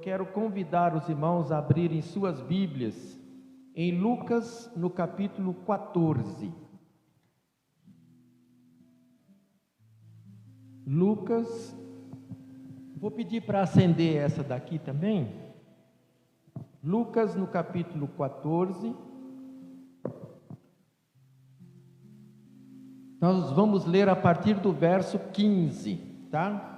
quero convidar os irmãos a abrirem suas Bíblias em Lucas, no capítulo 14. Lucas, vou pedir para acender essa daqui também. Lucas, no capítulo 14. Nós vamos ler a partir do verso 15, tá?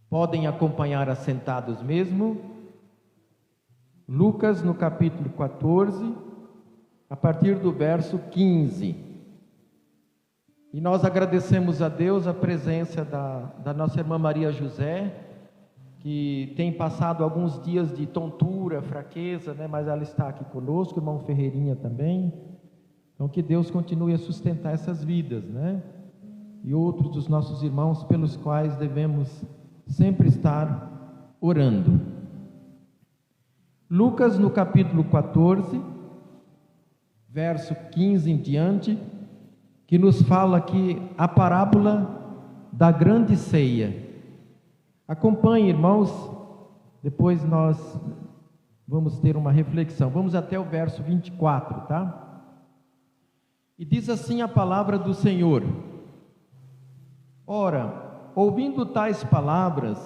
Podem acompanhar assentados mesmo. Lucas, no capítulo 14, a partir do verso 15. E nós agradecemos a Deus a presença da nossa irmã Maria José, que tem passado alguns dias de tontura, fraqueza, né? Mas ela está aqui conosco, o irmão Ferreirinha também. Então que Deus continue a sustentar essas vidas, né? E outros dos nossos irmãos pelos quais devemos sempre estar orando. Lucas, no capítulo 14, verso 15 em diante, que nos fala aqui a parábola da grande ceia. Acompanhe, irmãos, depois nós vamos ter uma reflexão. Vamos até o verso 24, tá? E diz assim a palavra do Senhor: Ora, ouvindo tais palavras,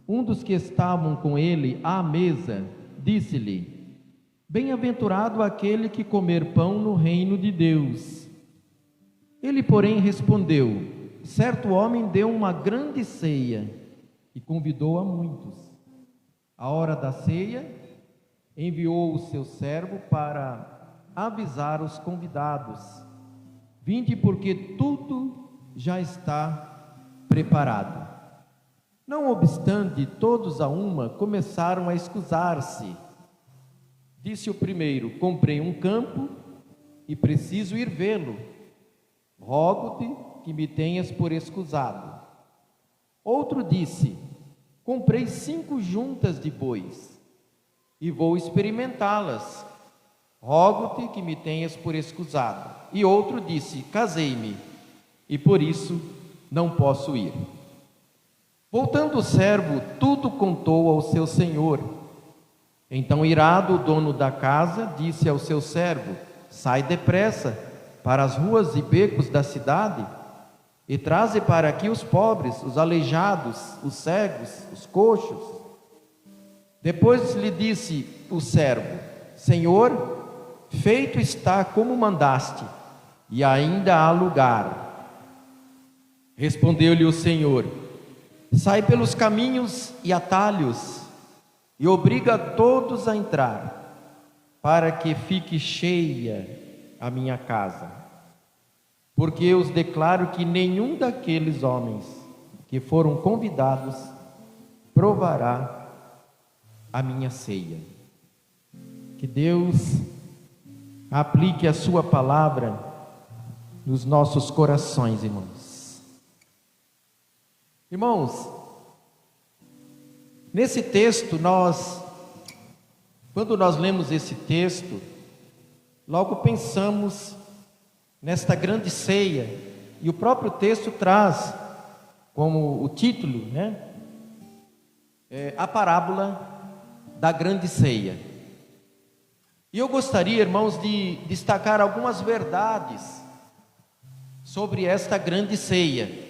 um dos que estavam com ele à mesa, disse-lhe: Bem-aventurado aquele que comer pão no reino de Deus. Ele, porém, respondeu: Certo homem deu uma grande ceia e convidou a muitos. À hora da ceia, enviou o seu servo para avisar os convidados: Vinde, porque tudo já está preparado. Não obstante, todos a uma começaram a escusar-se. Disse o primeiro: Comprei um campo e preciso ir vê-lo. Rogo-te que me tenhas por escusado. Outro disse: Comprei 5 juntas de bois e vou experimentá-las. Rogo-te que me tenhas por escusado. E outro disse: Casei-me e por isso não posso ir. Voltando o servo, tudo contou ao seu senhor. Então, irado, o dono da casa disse ao seu servo: Sai depressa para as ruas e becos da cidade e traze para aqui os pobres, os aleijados, os cegos, os coxos. Depois lhe disse o servo: Senhor, feito está como mandaste, e ainda há lugar. Respondeu-lhe o Senhor: Sai pelos caminhos e atalhos e obriga todos a entrar, para que fique cheia a minha casa. Porque eu os declaro que nenhum daqueles homens que foram convidados provará a minha ceia. Que Deus aplique a sua palavra nos nossos corações, irmãos. Irmãos, nesse texto quando nós lemos esse texto, logo pensamos nesta grande ceia, e o próprio texto traz como o título, né? A parábola da grande ceia. E eu gostaria, irmãos, de destacar algumas verdades sobre esta grande ceia,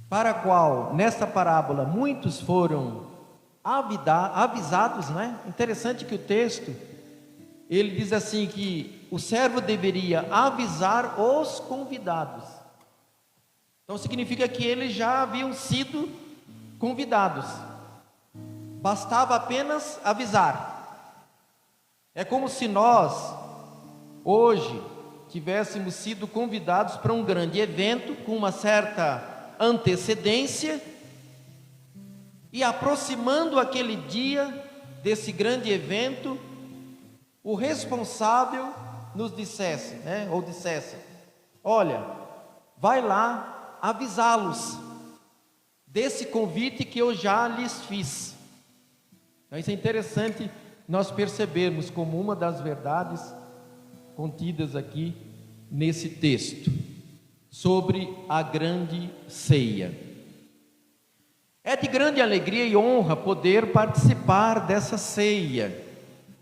para a qual, nesta parábola, muitos foram avisados, né? Interessante que o texto, ele diz assim que o servo deveria avisar os convidados. Então significa que eles já haviam sido convidados. Bastava apenas avisar. É como se nós, hoje, tivéssemos sido convidados para um grande evento com uma certa antecedência, e aproximando aquele dia desse grande evento, o responsável nos dissesse, né? Ou dissesse: olha, vai lá avisá-los desse convite que eu já lhes fiz. Então isso é interessante nós percebermos como uma das verdades contidas aqui nesse texto. sobre a grande ceia. É de grande alegria e honra poder participar dessa ceia,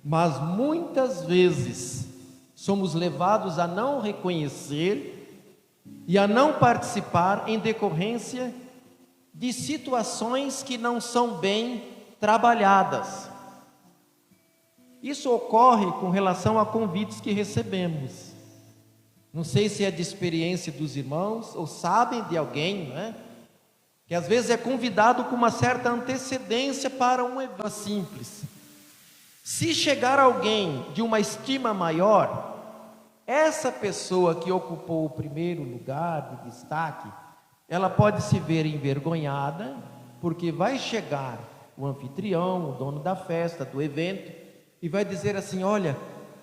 mas muitas vezes somos levados a não reconhecer e a não participar em decorrência de situações que não são bem trabalhadas. Isso ocorre com relação a convites que recebemos. Não sei se é de experiência dos irmãos ou sabem de alguém, né, que às vezes é convidado com uma certa antecedência para um evento simples. Se chegar alguém de uma estima maior, essa pessoa que ocupou o primeiro lugar de destaque, ela pode se ver envergonhada, porque vai chegar o anfitrião, o dono da festa, do evento, e vai dizer assim: olha,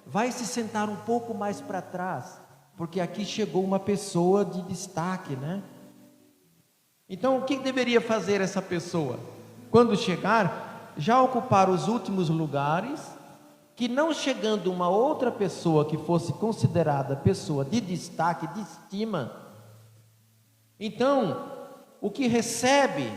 vai se sentar um pouco mais para trás, porque aqui chegou uma pessoa de destaque, né? Então, o que deveria fazer essa pessoa? Quando chegar, já ocupar os últimos lugares, que não chegando uma outra pessoa que fosse considerada pessoa de destaque, de estima, então, o que recebe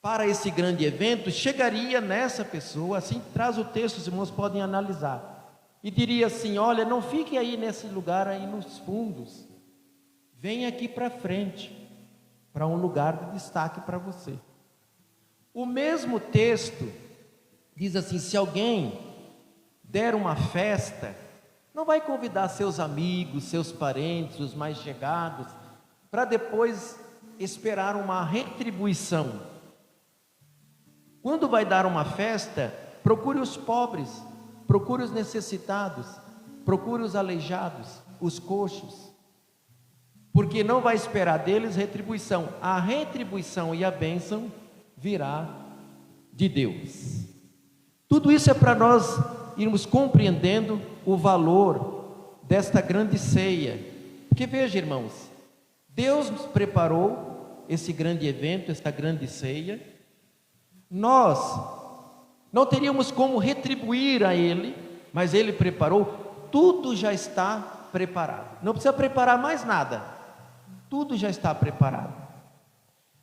para esse grande evento, chegaria nessa pessoa, assim traz o texto, os irmãos podem analisar, e diria assim: olha, não fique aí nesse lugar aí nos fundos, venha aqui para frente, para um lugar de destaque para você. O mesmo texto diz assim: se alguém der uma festa, não vai convidar seus amigos, seus parentes, os mais chegados, para depois esperar uma retribuição. Quando vai dar uma festa, procure os pobres, procure os necessitados, procure os aleijados, os coxos, porque não vai esperar deles retribuição. A retribuição e a bênção virá de Deus. Tudo isso é para nós irmos compreendendo o valor desta grande ceia, porque veja, irmãos, Deus nos preparou esse grande evento, esta grande ceia. Nós não teríamos como retribuir a Ele, mas Ele preparou, tudo já está preparado, não precisa preparar mais nada, tudo já está preparado.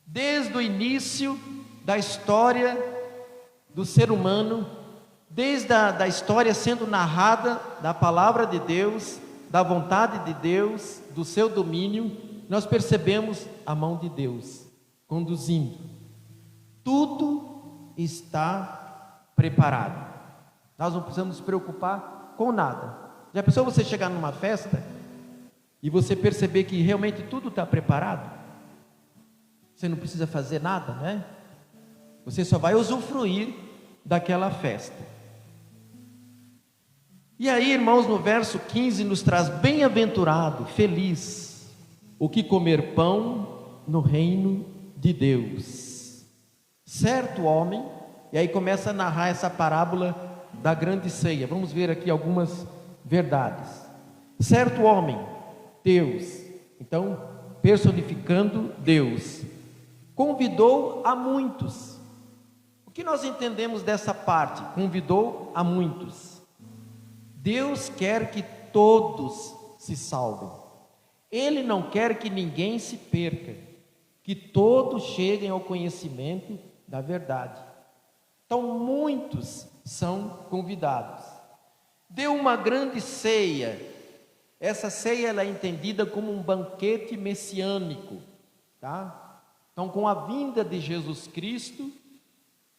Desde o início da história do ser humano, desde a história sendo narrada, da palavra de Deus, da vontade de Deus, do seu domínio, nós percebemos a mão de Deus conduzindo. Tudo está preparado. Nós não precisamos nos preocupar com nada. Já pensou você chegar numa festa e você perceber que realmente tudo está preparado? Você não precisa fazer nada, né? Você só vai usufruir daquela festa. E aí, irmãos, no verso 15 nos traz: bem-aventurado, feliz, o que comer pão no reino de Deus. Certo homem, e aí começa a narrar essa parábola da grande ceia. Vamos ver aqui algumas verdades. Certo homem, Deus, então personificando Deus, convidou a muitos. O que nós entendemos dessa parte? Convidou a muitos. Deus quer que todos se salvem. Ele não quer que ninguém se perca, que todos cheguem ao conhecimento da verdade. Então muitos são convidados. Deu uma grande ceia. Essa ceia ela é entendida como um banquete messiânico, tá? Então, com a vinda de Jesus Cristo,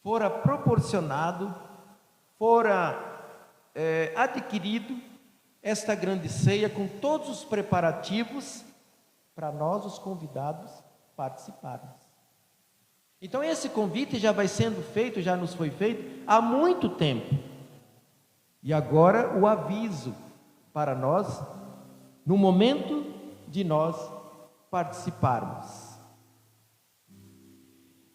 fora proporcionado, fora adquirido esta grande ceia com todos os preparativos para nós, os convidados, participarmos. Então esse convite já vai sendo feito, já nos foi feito há muito tempo. E agora o aviso para nós, no momento de nós participarmos.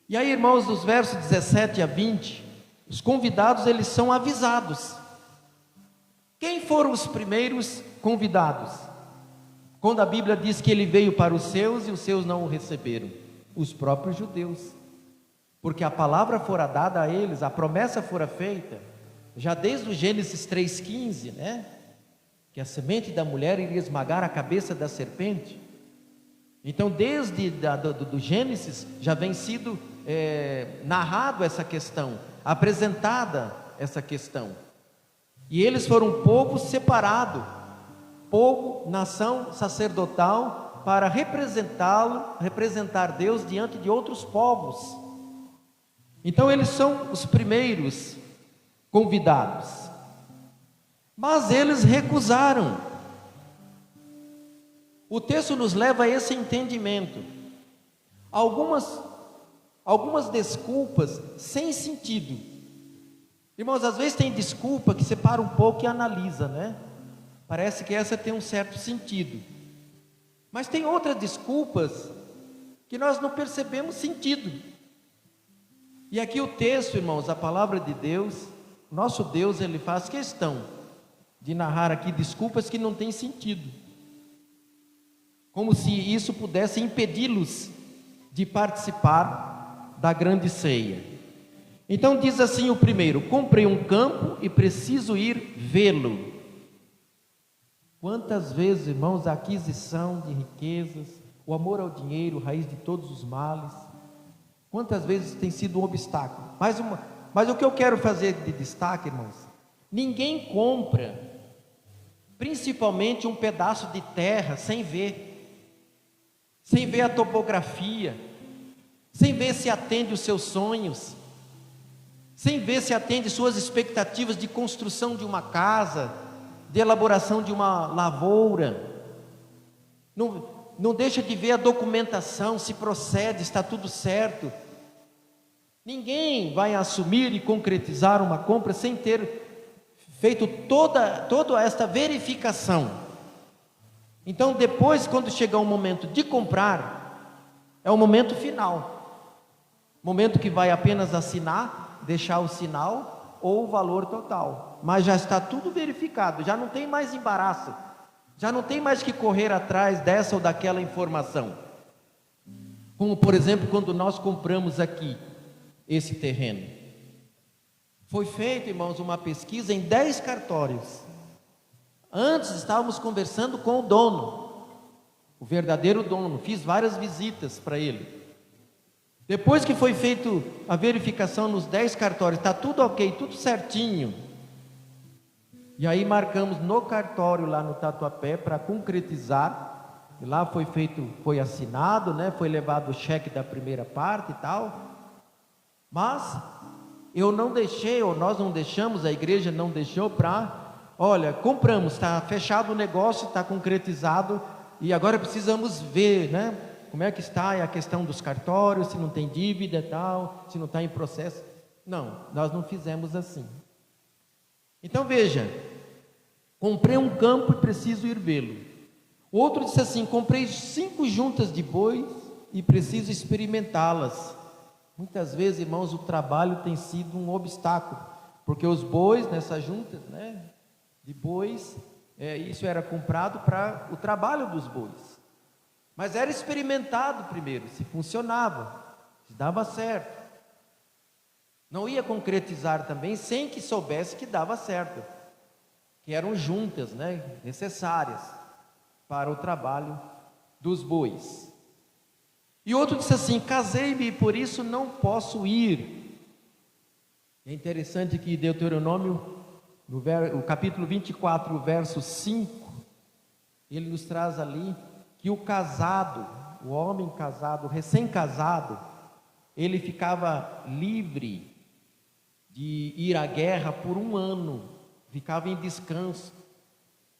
E aí, irmãos, dos versos 17 a 20, os convidados eles são avisados. Quem foram os primeiros convidados? Quando a Bíblia diz que ele veio para os seus e os seus não o receberam, os próprios judeus. Porque a palavra fora dada a eles, a promessa fora feita, já desde o Gênesis 3,15, né? que a semente da mulher iria esmagar a cabeça da serpente. Então, desde do Gênesis, já vem sido narrado essa questão, apresentada essa questão. E eles foram um povo separado, povo, nação sacerdotal, para representar Deus diante de outros povos. Então, eles são os primeiros convidados. Mas eles recusaram. O texto nos leva a esse entendimento. Algumas desculpas sem sentido. Irmãos, às vezes tem desculpa que você para um pouco e analisa, né? Parece que essa tem um certo sentido. Mas tem outras desculpas que nós não percebemos sentido. E aqui o texto, irmãos, a palavra de Deus, nosso Deus, Ele faz questão de narrar aqui desculpas que não têm sentido. Como se isso pudesse impedi-los de participar da grande ceia. Então diz assim o primeiro: comprei um campo e preciso ir vê-lo. Quantas vezes, irmãos, a aquisição de riquezas, o amor ao dinheiro, raiz de todos os males, quantas vezes tem sido um obstáculo. Mas o que eu quero fazer de destaque, irmãos, ninguém compra, principalmente um pedaço de terra, sem ver a topografia, sem ver se atende os seus sonhos, sem ver se atende suas expectativas de construção de uma casa, de elaboração de uma lavoura. Não deixa de ver a documentação, se procede, está tudo certo. Ninguém vai assumir e concretizar uma compra sem ter feito toda esta verificação. Então depois, quando chegar o momento de comprar, é o momento final, momento que vai apenas assinar, deixar o sinal ou o valor total, mas já está tudo verificado, já não tem mais embaraço, já não tem mais que correr atrás dessa ou daquela informação. Como por exemplo, quando nós compramos aqui esse terreno, foi feita, irmãos, uma pesquisa em 10 cartórios. Antes estávamos conversando com o dono, o verdadeiro dono, fiz várias visitas para ele. Depois que foi feita a verificação nos 10 cartórios, está tudo ok, tudo certinho. E aí marcamos no cartório lá no Tatuapé para concretizar. E lá foi assinado, né? Foi levado o cheque da primeira parte e tal. Mas eu não deixei, ou nós não deixamos, a igreja não deixou olha, compramos, está fechado o negócio, está concretizado, e agora precisamos ver, né? Como é que está a questão dos cartórios, se não tem dívida e tal, se não está em processo. Não, nós não fizemos assim. Então veja, comprei um campo e preciso ir vê-lo. O outro disse assim: comprei 5 juntas de bois e preciso experimentá-las. Muitas vezes, irmãos, o trabalho tem sido um obstáculo, porque os bois nessas juntas, né, de bois, isso era comprado para o trabalho dos bois, mas era experimentado primeiro, se funcionava, se dava certo. Não ia concretizar também sem que soubesse que dava certo, que eram juntas, né, necessárias para o trabalho dos bois. E outro disse assim: casei-me e por isso não posso ir. É interessante que Deuteronômio, o capítulo 24, verso 5, ele nos traz ali que o casado, o homem casado, recém-casado, ele ficava livre de ir à guerra por 1 ano, ficava em descanso,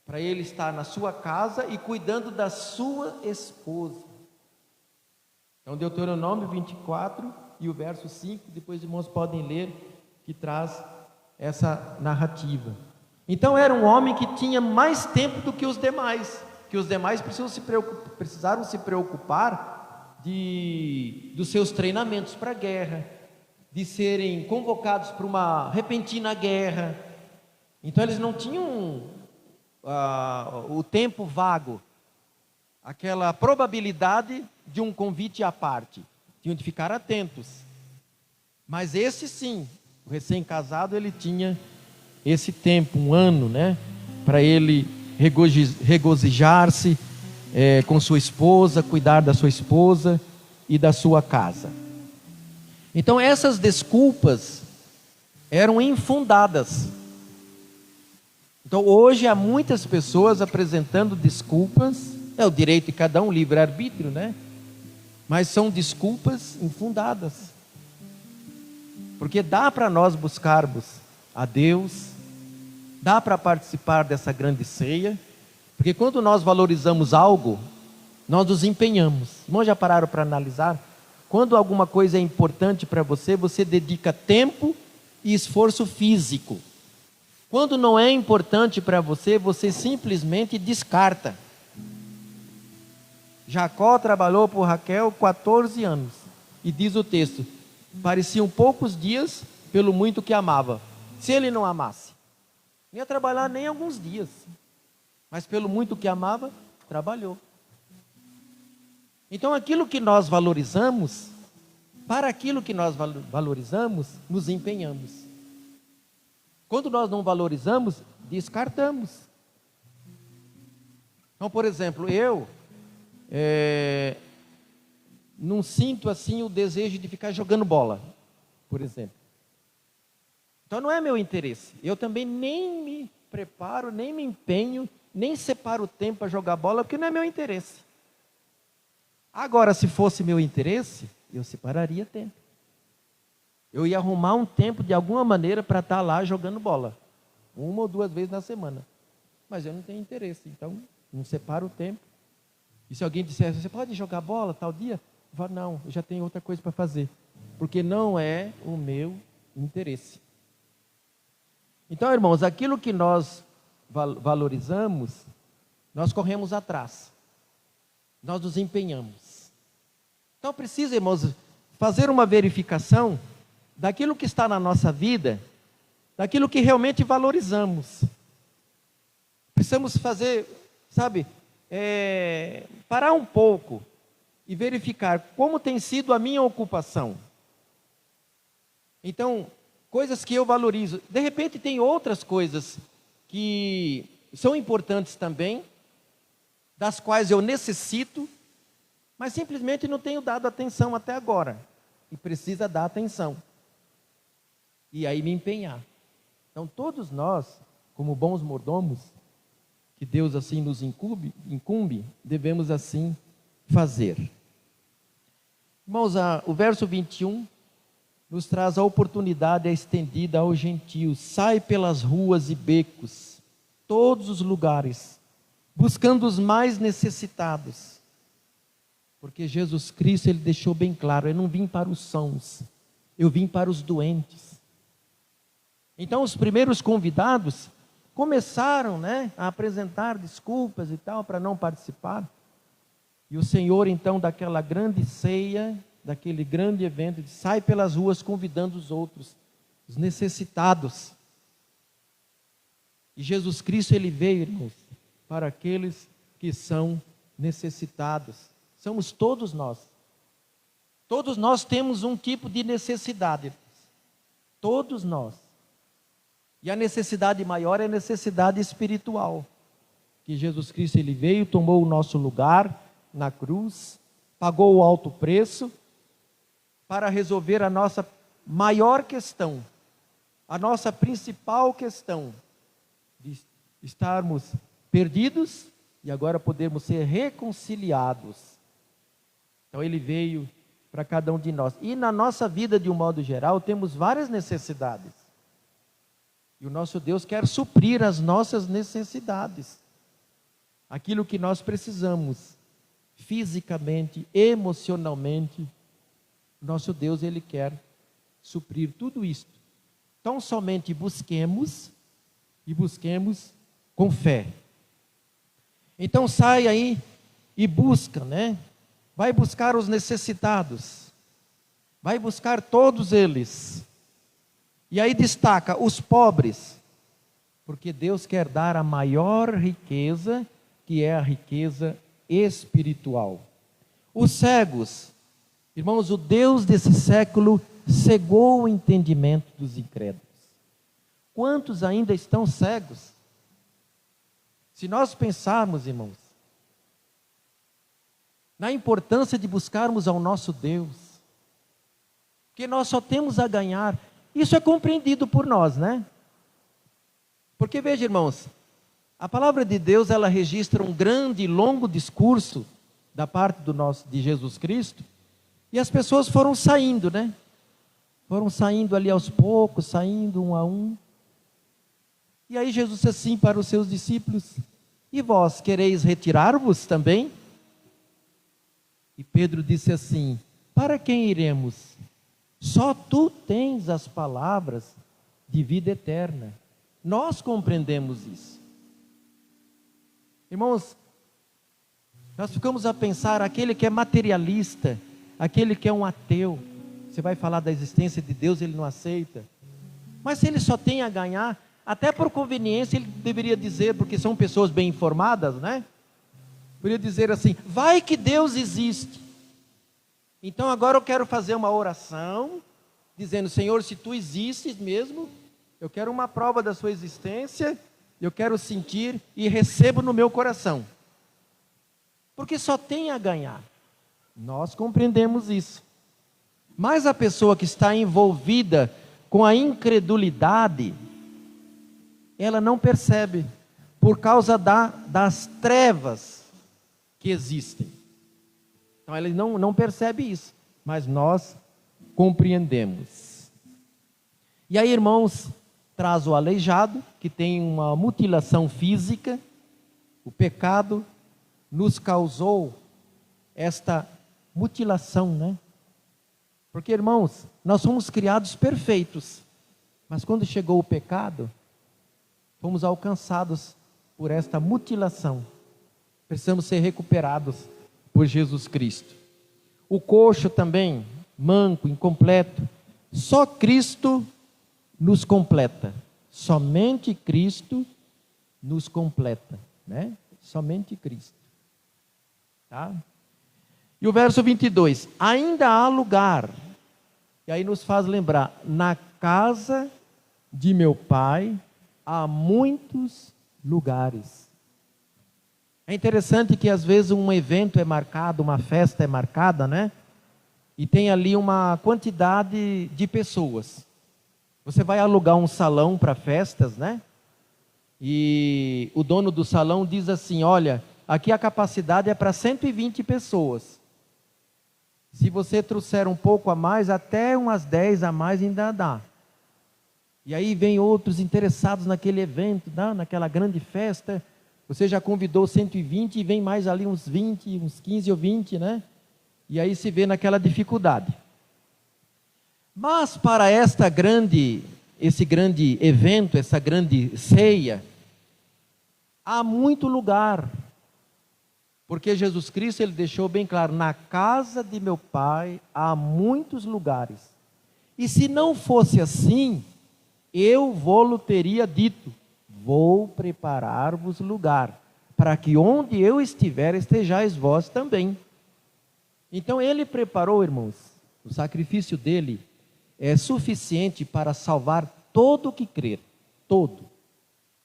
para ele estar na sua casa e cuidando da sua esposa. Então Deuteronômio 24 e o verso 5, depois os irmãos podem ler, que traz essa narrativa. Então era um homem que tinha mais tempo do que os demais, precisaram se preocupar dos seus treinamentos para a guerra, de serem convocados para uma repentina guerra. Então eles não tinham o tempo vago, aquela probabilidade de um convite à parte, tinham de ficar atentos. Mas esse sim, o recém-casado, ele tinha esse tempo, 1 ano, né, para ele regozijar-se com sua esposa, cuidar da sua esposa e da sua casa. Então essas desculpas eram infundadas. Então hoje há muitas pessoas apresentando desculpas, é o direito de cada um, livre-arbítrio, né? Mas são desculpas infundadas. Porque dá para nós buscarmos a Deus, dá para participar dessa grande ceia, porque quando nós valorizamos algo, nós nos empenhamos. Irmãos, já pararam para analisar? Quando alguma coisa é importante para você, você dedica tempo e esforço físico. Quando não é importante para você, você simplesmente descarta. Jacó trabalhou por Raquel 14 anos. E diz o texto, pareciam poucos dias pelo muito que amava. Se ele não amasse, não ia trabalhar nem alguns dias. Mas pelo muito que amava, trabalhou. Então aquilo que nós valorizamos, para aquilo que nós valorizamos, nos empenhamos. Quando nós não valorizamos, descartamos. Então, por exemplo, eu não sinto assim o desejo de ficar jogando bola, por exemplo. Então não é meu interesse. Eu também nem me preparo, nem me empenho, nem separo o tempo para jogar bola, porque não é meu interesse. Agora, se fosse meu interesse, eu separaria tempo. Eu ia arrumar um tempo de alguma maneira para estar lá jogando bola. 1 ou 2 vezes na semana. Mas eu não tenho interesse, então não separo o tempo. E se alguém disser, você pode jogar bola tal dia? Eu falo, não, eu já tenho outra coisa para fazer. Porque não é o meu interesse. Então, irmãos, aquilo que nós valorizamos, nós corremos atrás. Nós nos empenhamos. Então precisa, irmãos, fazer uma verificação daquilo que está na nossa vida, daquilo que realmente valorizamos. Precisamos fazer, parar um pouco e verificar como tem sido a minha ocupação. Então, coisas que eu valorizo. De repente tem outras coisas que são importantes também, das quais eu necessito, mas simplesmente não tenho dado atenção até agora. E precisa dar atenção. E aí me empenhar. Então todos nós, como bons mordomos, que Deus assim nos incumbe, devemos assim fazer. Irmãos, o verso 21 nos traz a oportunidade estendida aos gentios. Sai pelas ruas e becos, todos os lugares, buscando os mais necessitados. Porque Jesus Cristo, Ele deixou bem claro, eu não vim para os sãos, eu vim para os doentes. Então os primeiros convidados começaram, a apresentar desculpas e tal, para não participar. E o Senhor então, daquela grande ceia, daquele grande evento, sai pelas ruas convidando os outros, os necessitados. E Jesus Cristo, Ele veio, irmãos, para aqueles que são necessitados. Somos todos nós. Todos nós temos um tipo de necessidade. Todos nós. E a necessidade maior é a necessidade espiritual. Que Jesus Cristo, Ele veio, tomou o nosso lugar na cruz, pagou o alto preço para resolver a nossa maior questão, a nossa principal questão, de estarmos perdidos e agora podemos ser reconciliados. Então Ele veio para cada um de nós. E na nossa vida, de um modo geral, temos várias necessidades. E o nosso Deus quer suprir as nossas necessidades. Aquilo que nós precisamos, fisicamente, emocionalmente, nosso Deus, Ele quer suprir tudo isso. Então somente busquemos, e busquemos com fé. Então sai aí e busca, Vai buscar os necessitados. Vai buscar todos eles. E aí destaca os pobres. Porque Deus quer dar a maior riqueza, que é a riqueza espiritual. Os cegos. Irmãos, o Deus desse século cegou o entendimento dos incrédulos. Quantos ainda estão cegos? Se nós pensarmos, irmãos, na importância de buscarmos ao nosso Deus, que nós só temos a ganhar, isso é compreendido por nós, né? Porque veja, irmãos, a palavra de Deus, ela registra um grande e longo discurso da parte de Jesus Cristo, e as pessoas foram saindo, né? Foram saindo ali aos poucos, saindo um a um. E aí Jesus disse assim para os seus discípulos: e vós quereis retirar-vos também? E Pedro disse assim: para quem iremos? Só tu tens as palavras de vida eterna. Nós compreendemos isso. Irmãos, nós ficamos a pensar, aquele que é materialista, aquele que é um ateu, você vai falar da existência de Deus, ele não aceita. Mas se ele só tem a ganhar, até por conveniência ele deveria dizer, porque são pessoas bem informadas, né? Poderia dizer assim: vai que Deus existe. Então agora eu quero fazer uma oração, dizendo: Senhor, se tu existes mesmo, eu quero uma prova da sua existência, eu quero sentir e recebo no meu coração. Porque só tem a ganhar. Nós compreendemos isso. Mas a pessoa que está envolvida com a incredulidade, ela não percebe, por causa das trevas que existem. Então ela não percebe isso, mas nós compreendemos. E aí, irmãos, traz o aleijado, que tem uma mutilação física. O pecado nos causou esta mutilação, né? Porque, irmãos, nós somos criados perfeitos, mas quando chegou o pecado, fomos alcançados por esta mutilação. Precisamos ser recuperados por Jesus Cristo. O coxo também, manco, incompleto, só Cristo nos completa. Somente Cristo nos completa, né? Somente Cristo. Tá? E o verso 22, ainda há lugar. E aí nos faz lembrar: na casa de meu Pai há muitos lugares. É interessante que às vezes um evento é marcado, uma festa é marcada, né? E tem ali uma quantidade de pessoas. Você vai alugar um salão para festas, né? E o dono do salão diz assim: olha, aqui a capacidade é para 120 pessoas. Se você trouxer um pouco a mais, até umas 10 a mais ainda dá. E aí vem outros interessados naquele evento, naquela grande festa. Você já convidou 120 e vem mais ali uns 20, uns 15 ou 20, né? E aí se vê naquela dificuldade. Mas para esse grande evento, essa grande ceia, há muito lugar. Porque Jesus Cristo, ele deixou bem claro: na casa de meu Pai há muitos lugares. E se não fosse assim, eu vou-lo teria dito: vou preparar-vos lugar, para que onde eu estiver, estejais vós também. Então ele preparou, irmãos, o sacrifício dele é suficiente para salvar todo o que crer, todo.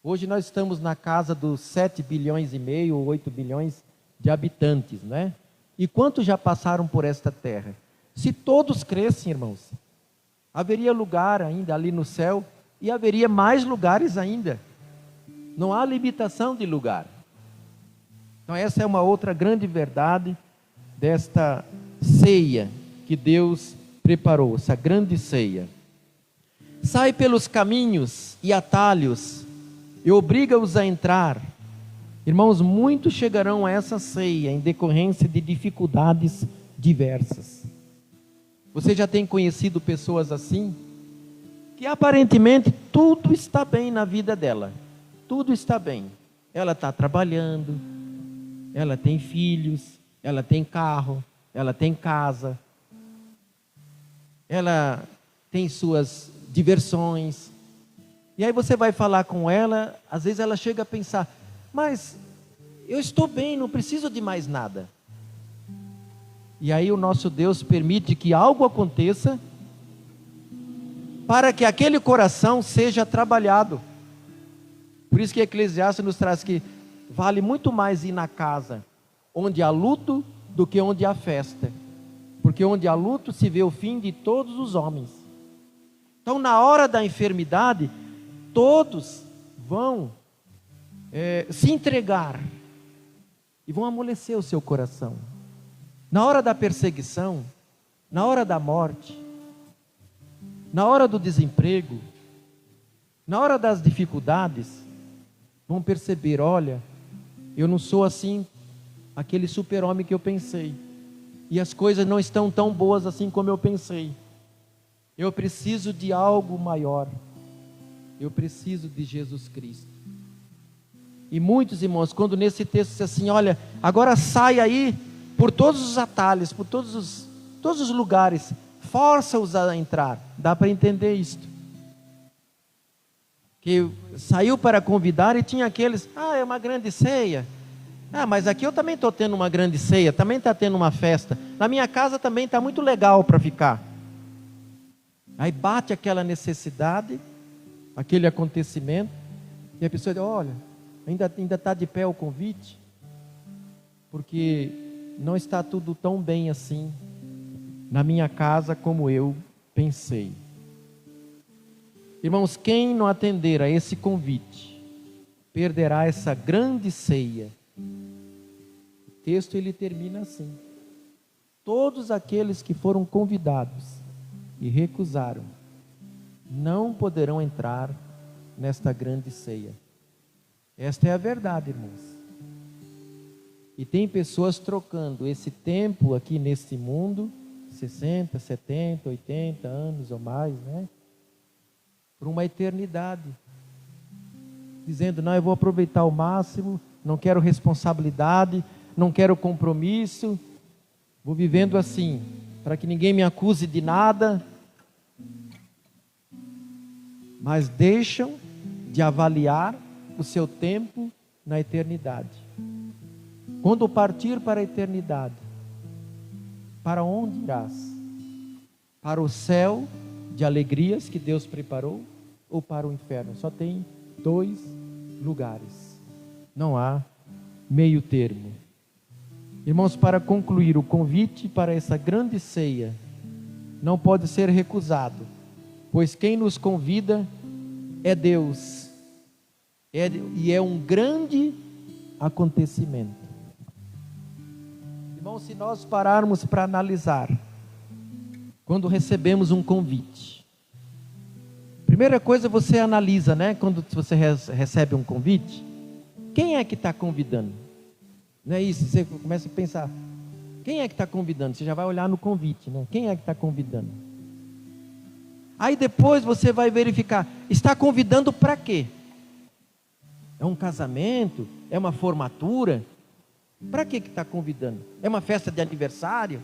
Hoje nós estamos na casa dos 7 bilhões e meio ou 8 bilhões de habitantes, né? E quantos já passaram por esta terra? Se todos crescem, irmãos, haveria lugar ainda ali no céu, e haveria mais lugares ainda. Não há limitação de lugar. Então essa é uma outra grande verdade desta ceia que Deus preparou, essa grande ceia. Sai pelos caminhos e atalhos e obriga-os a entrar. Irmãos, muitos chegarão a essa ceia em decorrência de dificuldades diversas. Você já tem conhecido pessoas assim? Que aparentemente tudo está bem na vida dela. Tudo está bem. Ela está trabalhando, ela tem filhos, ela tem carro, ela tem casa, ela tem suas diversões. E aí você vai falar com ela, às vezes ela chega a pensar: mas eu estou bem, não preciso de mais nada. E aí o nosso Deus permite que algo aconteça para que aquele coração seja trabalhado. Por isso que Eclesiastes nos traz que vale muito mais ir na casa onde há luto do que onde há festa, porque onde há luto se vê o fim de todos os homens. Então, na hora da enfermidade, todos vão se entregar e vão amolecer o seu coração. Na hora da perseguição, na hora da morte, na hora do desemprego, na hora das dificuldades, vão perceber: olha, eu não sou assim aquele super-homem que eu pensei, e as coisas não estão tão boas assim como eu pensei. Eu preciso de algo maior, eu preciso de Jesus Cristo. E muitos irmãos, quando nesse texto diz assim: olha, agora sai aí por todos os atalhos, por todos os lugares, força-os a entrar. Dá para entender isto. Que saiu para convidar e tinha aqueles: é uma grande ceia. Mas aqui eu também estou tendo uma grande ceia, também está tendo uma festa. Na minha casa também está muito legal para ficar. Aí bate aquela necessidade, aquele acontecimento, e a pessoa diz: olha, ainda está de pé o convite, porque não está tudo tão bem assim na minha casa como eu pensei. Irmãos, quem não atender a esse convite, perderá essa grande ceia. O texto ele termina assim: todos aqueles que foram convidados e recusaram, não poderão entrar nesta grande ceia. Esta é a verdade, irmãos. E tem pessoas trocando esse tempo aqui neste mundo, 60, 70, 80 anos ou mais, né? Por uma eternidade. Dizendo: não, eu vou aproveitar ao máximo, não quero responsabilidade, não quero compromisso, vou vivendo assim, para que ninguém me acuse de nada. Mas deixam de avaliar o seu tempo na eternidade. Quando partir para a eternidade, para onde irás? Para o céu de alegrias que Deus preparou, ou para o inferno? Só tem 2 lugares, não há meio termo. Irmãos, para concluir, o convite para essa grande ceia não pode ser recusado, pois quem nos convida é Deus, e é um grande acontecimento. Irmãos, se nós pararmos para analisar, quando recebemos um convite, primeira coisa você analisa, né? Quando você recebe um convite, quem é que está convidando? Não é isso? Você começa a pensar: quem é que está convidando? Você já vai olhar no convite, né? Quem é que está convidando? Aí depois você vai verificar: está convidando para quê? É um casamento? É uma formatura? Para que está convidando? É uma festa de aniversário?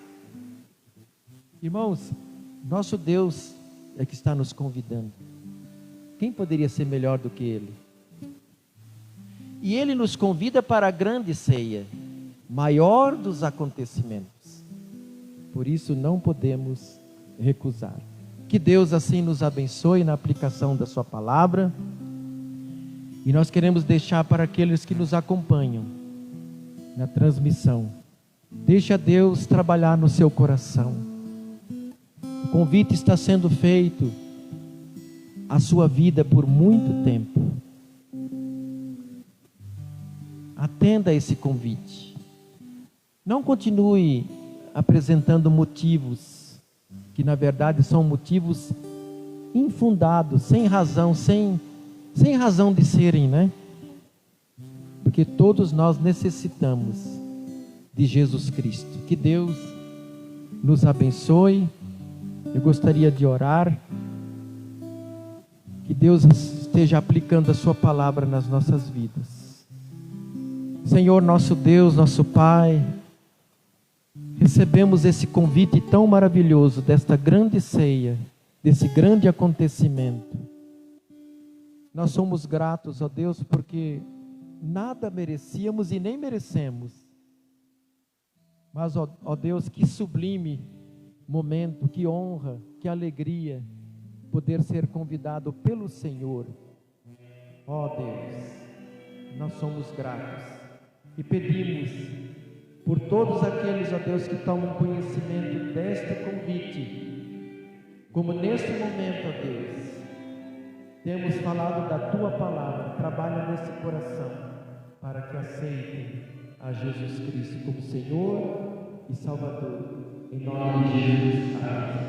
Irmãos, nosso Deus é que está nos convidando. Quem poderia ser melhor do que Ele? E Ele nos convida para a grande ceia, maior dos acontecimentos. Por isso não podemos recusar. Que Deus assim nos abençoe na aplicação da sua palavra. E nós queremos deixar para aqueles que nos acompanham na transmissão: deixa Deus trabalhar no seu coração. O convite está sendo feito à sua vida por muito tempo. Atenda a esse convite. Não continue apresentando motivos que na verdade são motivos infundados, sem razão de serem, né? Porque todos nós necessitamos de Jesus Cristo. Que Deus nos abençoe. Eu gostaria de orar. Que Deus esteja aplicando a sua palavra nas nossas vidas. Senhor, nosso Deus, nosso Pai, recebemos esse convite tão maravilhoso desta grande ceia, desse grande acontecimento. Nós somos gratos, ó Deus, porque nada merecíamos e nem merecemos. Mas, ó Deus, que sublime momento, que honra, que alegria poder ser convidado pelo Senhor. Ó Deus, nós somos gratos e pedimos por todos aqueles, ó Deus, que tomam conhecimento deste convite, como neste momento, ó Deus, temos falado da Tua palavra, trabalha nesse coração, para que aceitem a Jesus Cristo como Senhor e Salvador, em nome de Jesus. Amém.